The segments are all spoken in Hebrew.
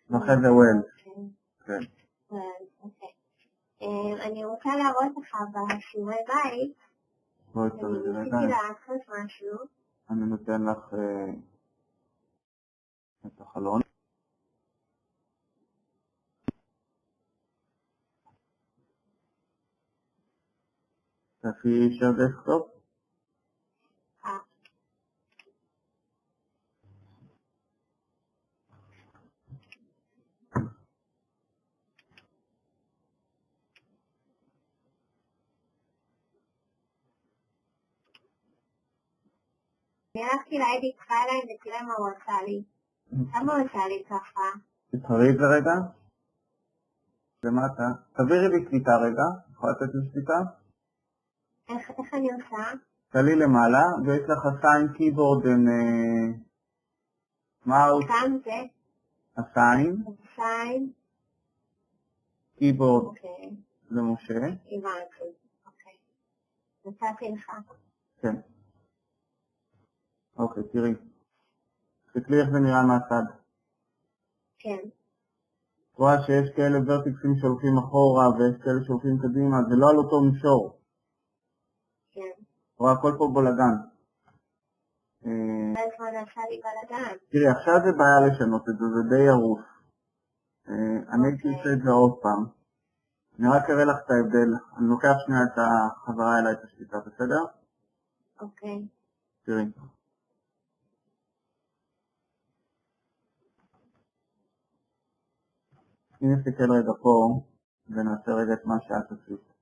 ואחרי זה well. כן. אוקיי. אני רוצה להראות לך בשיעורי בית, בואי אני תראי רגע. ניסיתי לעשות משהו. אני נותן לך את החלון. תעשי share desktop. אני הלכתי לאדיט פייליים ותראה מה הוא עשה לי. כמה הוא עשה לי ככה? תתחרי את זה רגע. למטה. תעבירי לי שליטה רגע. יכולה לתת לי שליטה? איך אני עושה? תעלי למעלה, ויש לך assign keyboard and mouse. כאן זה? assign. assign. keyboard. אוקיי. למשה. הבנתי. אוקיי. נתתי לך. כן. אוקיי, תראי. תסתכלי איך זה נראה מהצד. כן. את רואה שיש כאלה ורטיקסים שהולכים אחורה ויש כאלה שהולכים קדימה, זה לא על אותו מישור. כן. את רואה הכל פה בולגן. איפה זה עשה לי בלגן? תראי, עכשיו זה בעיה לשנות את זה, זה די ערוף. אני הייתי עושה את זה עוד פעם. אני רק אראה לך את ההבדל. אני לוקח שנייה את החזרה אליי את השליטה, בסדר? אוקיי. תראי. אם נסתכל רגע פה, ונעשה רגע את מה שאת עשית.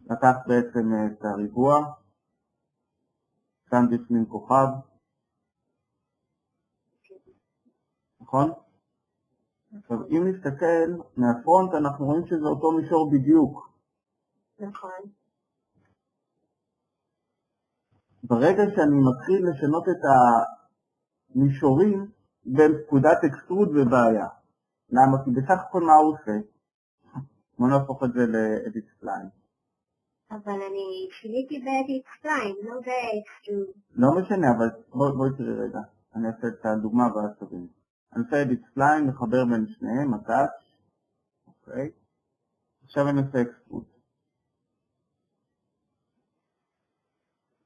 לקחת בעצם את הריבוע, כאן בפנים כוכב, נכון? עכשיו, אם נסתכל מהפרונט, אנחנו רואים שזה אותו מישור בדיוק. נכון. ברגע שאני מתחיל לשנות את המישורים, בפקודת אקסטרוד ובעיה. למה? כי בסך הכל מה הוא עושה? בוא נהפוך את זה לאדיט ספליין. אבל אני שיניתי באדיט ספליין, לא באקסטרוד. לא משנה, אבל בואי תראי רגע. אני אעשה את הדוגמה ואז תבין. אני עושה אדיט ספליין, מחבר בין שניהם, הטאץ'. אוקיי. עכשיו אני עושה אקסטרוד.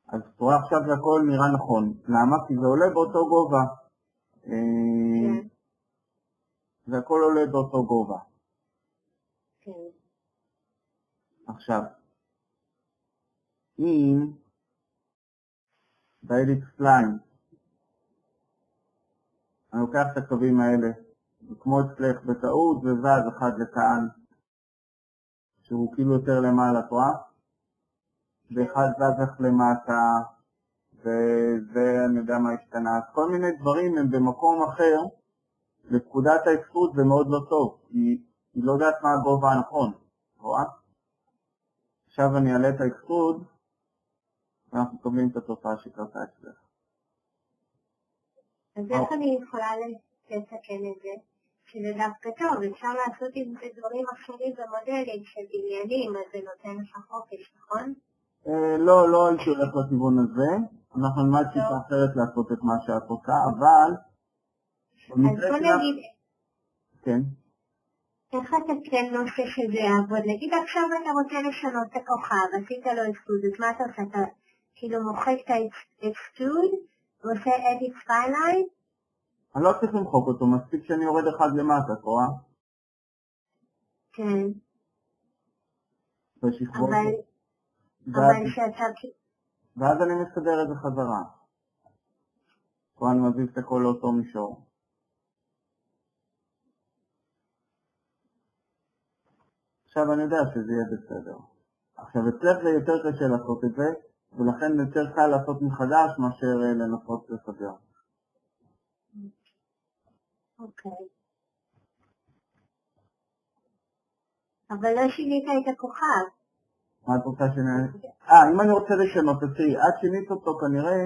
אז תראה עכשיו זה הכל נראה נכון. למה? כי זה עולה באותו גובה. כן. זה הכל עולה באותו גובה. כן. עכשיו, אם באדיט ספליין אני לוקח את הקווים האלה, וכמו אצלך בטעות, וזז אחד לכאן, שהוא כאילו יותר למעלה, תראה? ואחד זז לך למטה, וזה אני יודע מה השתנה. אז כל מיני דברים הם במקום אחר, לפקודת האקסטרוד זה מאוד לא טוב, כי היא לא יודעת מה הגובה הנכון, תראה? עכשיו אני אעלה את האקסטרוד, ואנחנו מקבלים את התופעה שקרתה אצלך. אז איך אני יכולה לתקן את זה? שזה דווקא טוב, אפשר לעשות עם זה דברים אחרים במודלים של בניינים, אז זה נותן לך חופש, נכון? לא הייתי הולך לכיוון הזה, אנחנו נלמד שיטה אחרת לעשות את מה שאת רוצה, אבל... אז בוא נגיד... כן. איך אתה כן נושא שזה יעבוד? נגיד עכשיו אתה רוצה לשנות את הכוכב, עשית לו אקסטרוד, אז מה אתה עושה? אתה כאילו מוחק את האקסטרוד, ועושה אדיט ספייליין? אני לא צריך למחוק אותו, מספיק שאני יורד אחד למטה, את רואה? כן. בשכבות. אבל שאתה... ואז אני מסדר את זה חזרה. פה אני מזיז את הכל לאותו מישור. עכשיו אני יודע שזה יהיה בסדר. עכשיו אצלך זה יותר קשה לעשות את זה, ולכן יותר קל לעשות מחדש מאשר לנסות לסדר. אוקיי. אבל לא שינית את הכוכב. מה את רוצה אם אני רוצה לשנות, תראי, את שינית אותו כנראה